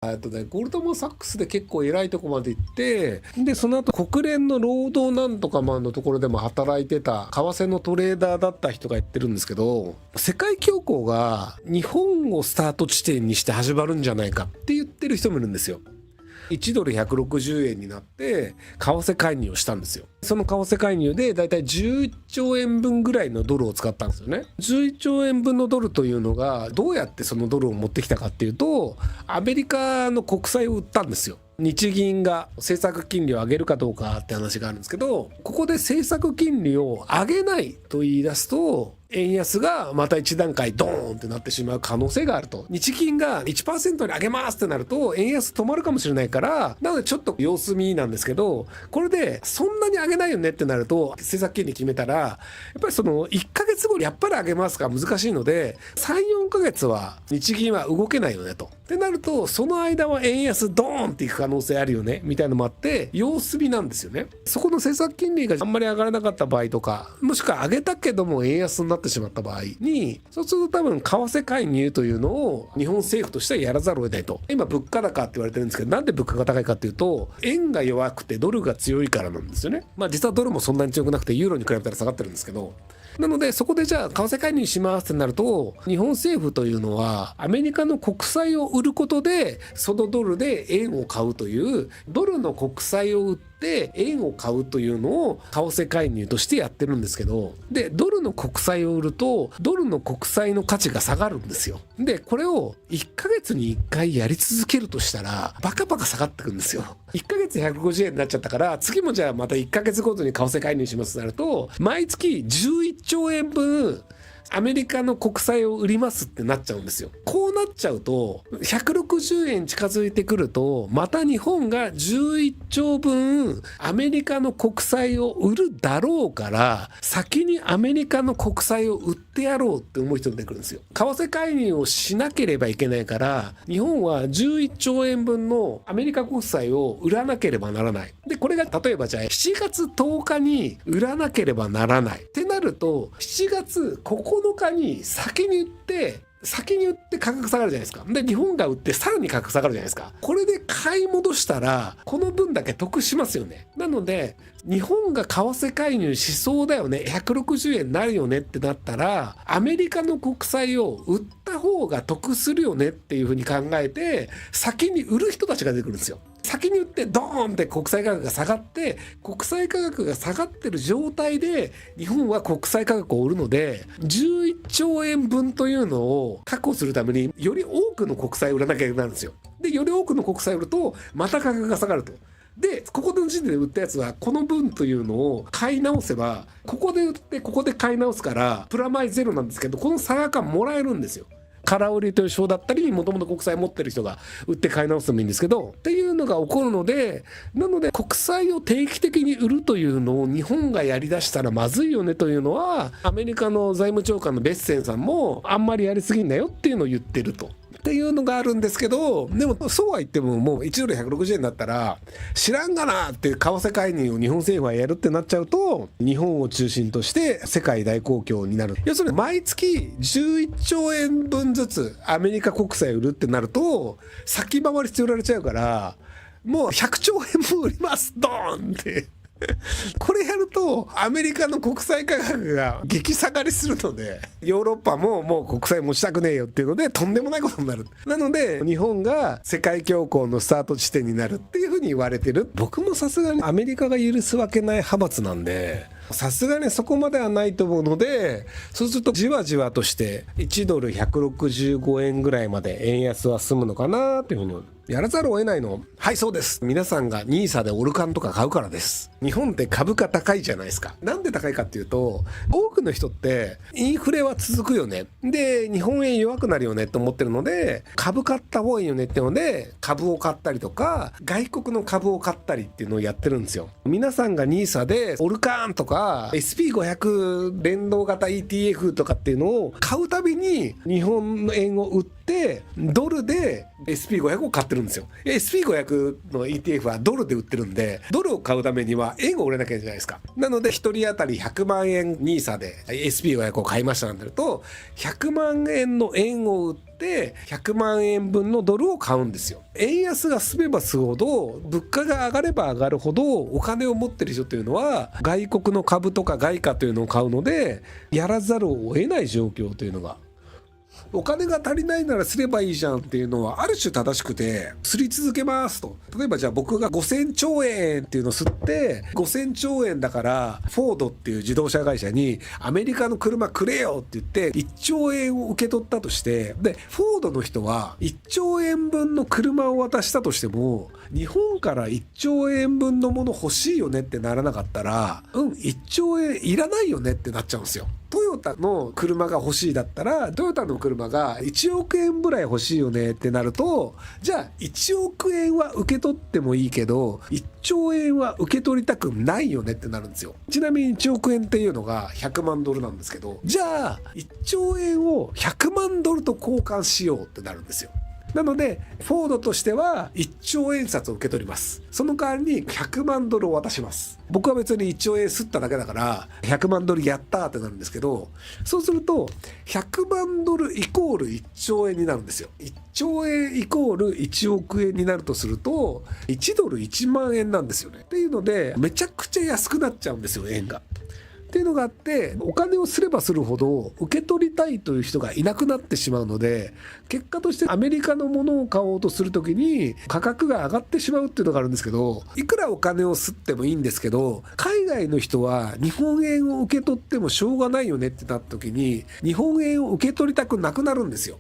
ゴールドマン・サックスで結構偉いとこまで行って、でその後国連の労働なんとかマンのところでも働いてた為替のトレーダーだった人が言ってるんですけど、世界恐慌が日本をスタート地点にして始まるんじゃないかって言ってる人もいるんですよ。1ドル160円になって為替介入をしたんですよ。その為替介入でだいたい11兆円分ぐらいのドルを使ったんですよね。11兆円分のドルというのがどうやってそのドルを持ってきたかっていうと、アメリカの国債を売ったんですよ。日銀が政策金利を上げるかどうかって話があるんですけど、ここで政策金利を上げないと言い出すと円安がまた一段階ドーンってなってしまう可能性があると。日銀が 1% に上げますってなると円安止まるかもしれないから、なのでちょっと様子見なんですけど、これでそんなに上げないよねってなると政策金利決めたらやっぱりその1ヶ月後にやっぱり上げますか難しいので、 3,4 ヶ月は日銀は動けないよねと。ってなるとその間は円安ドーンっていく可能性あるよねみたいなのもあって様子見なんですよね。そこの政策金利があんまり上がらなかった場合とか、もしくは上げたけども円安になってしまった場合に、そうすると多分為替介入というのを日本政府としてはやらざるを得ないと。今物価高って言われてるんですけど、なんで物価が高いかっていうと円が弱くてドルが強いからなんですよね。実はドルもそんなに強くなくてユーロに比べたら下がってるんですけど、なのでそこでじゃあ為替介入しますってなると、日本政府というのはアメリカの国債を売ることでそのドルで円を買うという、ドルの国債を売って円を買うというのを為替介入としてやってるんですけど、でドルの国債を売るとドルの国債の価値が下がるんですよ。でこれを1ヶ月に1回やり続けるとしたらバカバカ下がってくるんですよ。1ヶ月150円になっちゃったから、次もじゃあまた1ヶ月ごとに為替介入しますとなると、毎月11兆円分アメリカの国債を売りますってなっちゃうんですよ。こうなっちゃうと160円近づいてくると、また日本が11兆分アメリカの国債を売るだろうから、先にアメリカの国債を売ってやろうって思う人が出てくるんですよ。為替介入をしなければいけないから、日本は11兆円分のアメリカ国債を売らなければならない。でこれが例えばじゃあ7月10日に売らなければならないってなると、7月9日に先に売って価格下がるじゃないですか。で日本が売ってさらに価格下がるじゃないですか。これで買い戻したらこの分だけ得しますよね。なので日本が為替介入しそうだよね、160円になるよねってなったら、アメリカの国債を売った方が得するよねっていうふうに考えて先に売る人たちが出てくるんですよ。先に売ってドーンって国債価格が下がって、国債価格が下がってる状態で日本は国債価格を売るので、11兆円分というのを確保するためにより多くの国債を売らなきゃいけないんですよ。でより多くの国債を売るとまた価格が下がると。でここの時点で売ったやつはこの分というのを買い直せば、ここで売ってここで買い直すからプラマイゼロなんですけど、この差額もらえるんですよ。空売りという証だったり、もともと国債持ってる人が売って買い直すのもいいんですけどっていうのが起こるので、なので国債を定期的に売るというのを日本がやりだしたらまずいよねというのは、アメリカの財務長官のベッセンさんもあんまりやりすぎんなよっていうのを言ってると。っていうのがあるんですけど、でもそうは言ってももう1ドル160円になったら知らんがなって為替介入を日本政府はやるってなっちゃうと、日本を中心として世界大公共になる。要するに毎月11兆円分ずつアメリカ国債売るってなると先回りして売られちゃうから、もう100兆円分売りますドーンってこれやるとアメリカの国債価格が激下がりするので、ヨーロッパももう国債持ちたくねえよっていうのでとんでもないことになる。なので日本が世界恐慌のスタート地点になるっていうふうに言われてる。僕もさすがにアメリカが許すわけない派閥なんで、さすがにそこまではないと思うので、そうするとじわじわとして1ドル165円ぐらいまで円安は進むのかなというふうにやらざるを得ないの。はい、そうです。皆さんがニーサでオルカンとか買うからです。日本って株価高いじゃないですか。なんで高いかっていうと、多くの人ってインフレは続くよね。で、日本円弱くなるよねって思ってるので、株買った方がいいよねってので、株を買ったりとか、外国の株を買ったりっていうのをやってるんですよ。皆さんがニーサでオルカーンとか SP500 連動型 ETF とかっていうのを買うたびに日本円を売ってドルで SP500 を買ってるんですよ。るんですよ。SP500 の ETF はドルで売ってるんで、ドルを買うためには円を売れなきゃいけないじゃないですか。なので1人当たり100万円ニーサで SP500 を買いましたなんてなると、100万円の円を売って100万円分のドルを買うんですよ。円安が進めば進むほど、物価が上がれば上がるほど、お金を持ってる人というのは外国の株とか外貨というのを買うので、やらざるを得ない状況というのが、お金が足りないならすればいいじゃんっていうのはある種正しくて、すり続けますと。例えばじゃあ僕が5000兆円っていうのを吸って、5000兆円だからフォードっていう自動車会社にアメリカの車くれよって言って1兆円を受け取ったとして、でフォードの人は1兆円分の車を渡したとしても、日本から1兆円分のもの欲しいよねってならなかったら、1兆円いらないよねってなっちゃうんですよ。トヨタの車が欲しいだったら、トヨタの車が1億円ぐらい欲しいよねってなると、じゃあ1億円は受け取ってもいいけど1兆円は受け取りたくないよねってなるんですよ。ちなみに1億円っていうのが100万ドルなんですけど、じゃあ1兆円を100万ドルと交換しようってなるんですよ。なのでフォードとしては1兆円札を受け取ります。その代わりに100万ドルを渡します。僕は別に1兆円吸っただけだから100万ドルやったーってなるんですけど、そうすると100万ドルイコール1兆円になるんですよ。1兆円イコール1億円になるとすると1ドル1万円なんですよね。っていうのでめちゃくちゃ安くなっちゃうんですよ、円が。っていうのがあって、お金をすればするほど受け取りたいという人がいなくなってしまうので、結果としてアメリカのものを買おうとするときに価格が上がってしまうっていうのがあるんですけど、いくらお金を吸ってもいいんですけど、海外の人は日本円を受け取ってもしょうがないよねってなった時に日本円を受け取りたくなくなるんですよ。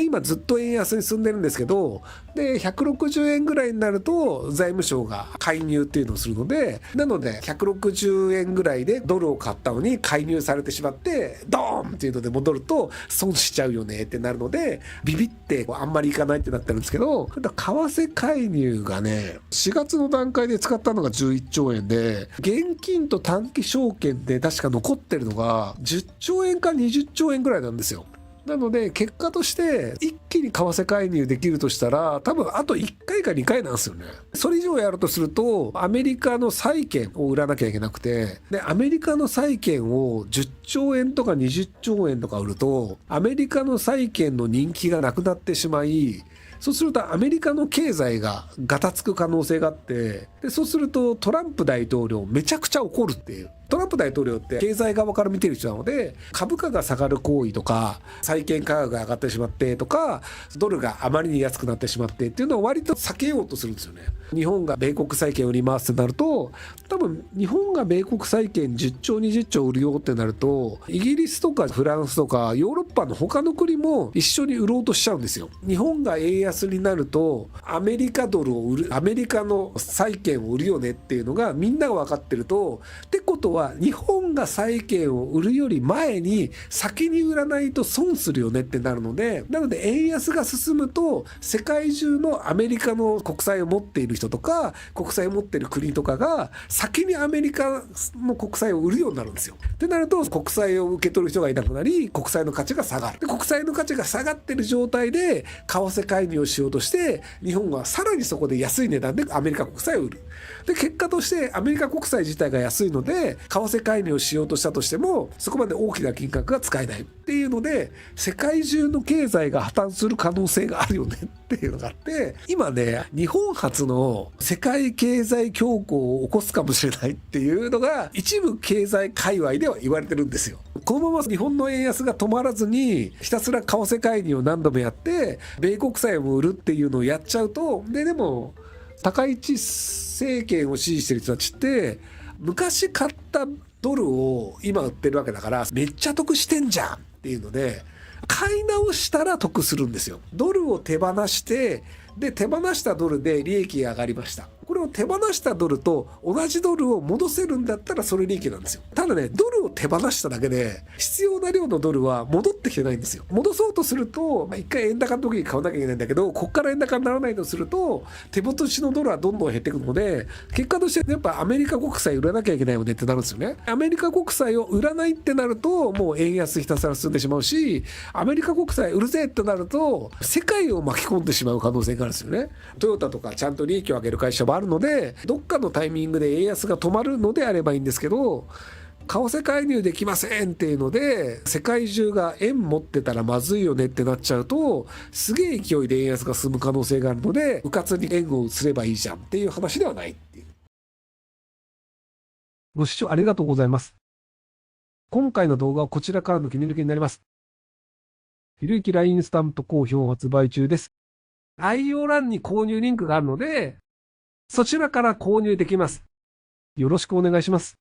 今ずっと円安に進んでるんですけど、で160円ぐらいになると財務省が介入っていうのをするので、なので160円ぐらいでドルを買ったのに介入されてしまってドーンっていうので戻ると損しちゃうよねってなるので、ビビってあんまりいかないってなってるんですけど、為替介入がね4月の段階で使ったのが11兆円で、現金と短期証券で確か残ってるのが10兆円か20兆円ぐらいなんですよ。なので結果として一気に為替介入できるとしたら多分あと1回か2回なんですよね。それ以上やるとするとアメリカの債券を売らなきゃいけなくて、でアメリカの債券を10兆円とか20兆円とか売るとアメリカの債券の人気がなくなってしまい、そうするとアメリカの経済がガタつく可能性があって、でそうするとトランプ大統領めちゃくちゃ怒るっていう。トランプ大統領って経済側から見てる人なので、株価が下がる行為とか債券価格が上がってしまってとかドルがあまりに安くなってしまってっていうのを割と避けようとするんですよね。日本が米国債券売りますってなると、多分日本が米国債券10兆20兆売るよってなると、イギリスとかフランスとかヨーロッパの他の国も一緒に売ろうとしちゃうんですよ。日本が円安になるとアメリカドルを売る、アメリカの債券を売るよねっていうのがみんなが分かってると、ってことは日本が債券を売るより前に先に売らないと損するよねってなるので、なので円安が進むと世界中のアメリカの国債を持っている人とか国債を持っている国とかが先にアメリカの国債を売るようになるんですよ。ってなると国債を受け取る人がいなくなり国債の価値が下がる。で国債の価値が下がってる状態で為替介入をしようとして日本はさらにそこで安い値段でアメリカ国債を売る。で結果としてアメリカ国債自体が安いので為替介入をしようとしたとしてもそこまで大きな金額が使えないっていうので、世界中の経済が破綻する可能性があるよねっていうのがあって、今ね日本初の世界経済恐慌を起こすかもしれないっていうのが一部経済界隈では言われてるんですよ。このまま日本の円安が止まらずにひたすら為替介入を何度もやって米国債も売るっていうのをやっちゃうと、でも高市政権を支持してる人たちって昔買ったドルを今売ってるわけだからめっちゃ得してんじゃんっていうので買い直したら得するんですよ。ドルを手放して、で手放したドルで利益が上がりました。これを手放したドルと同じドルを戻せるんだったらそれ利益なんですよ。ただね、ドルを手放しただけで必要な量のドルは戻ってきてないんですよ。戻そうとすると、一回円高の時に買わなきゃいけないんだけど、こっから円高にならないとすると手元しのドルはどんどん減っていくので、結果としてやっぱアメリカ国債売らなきゃいけないよねってなるんですよね。アメリカ国債を売らないってなるともう円安ひたすら進んでしまうし、アメリカ国債売るぜってなると世界を巻き込んでしまう可能性があるんですよね。トヨタとかちゃんと利益を上げる会社もあるので、どっかのタイミングで円安が止まるのであればいいんですけど、為替介入できませんっていうので世界中が円持ってたらまずいよねってなっちゃうと、すげえ勢いで円安が進む可能性があるので、うかつに円をすればいいじゃんっていう話ではないっていう。ご視聴ありがとうございます。今回の動画はこちらからの切り抜きになります。ひろゆき LINE スタンプ好評発売中です。概要欄に購入リンクがあるので、そちらから購入できます。よろしくお願いします。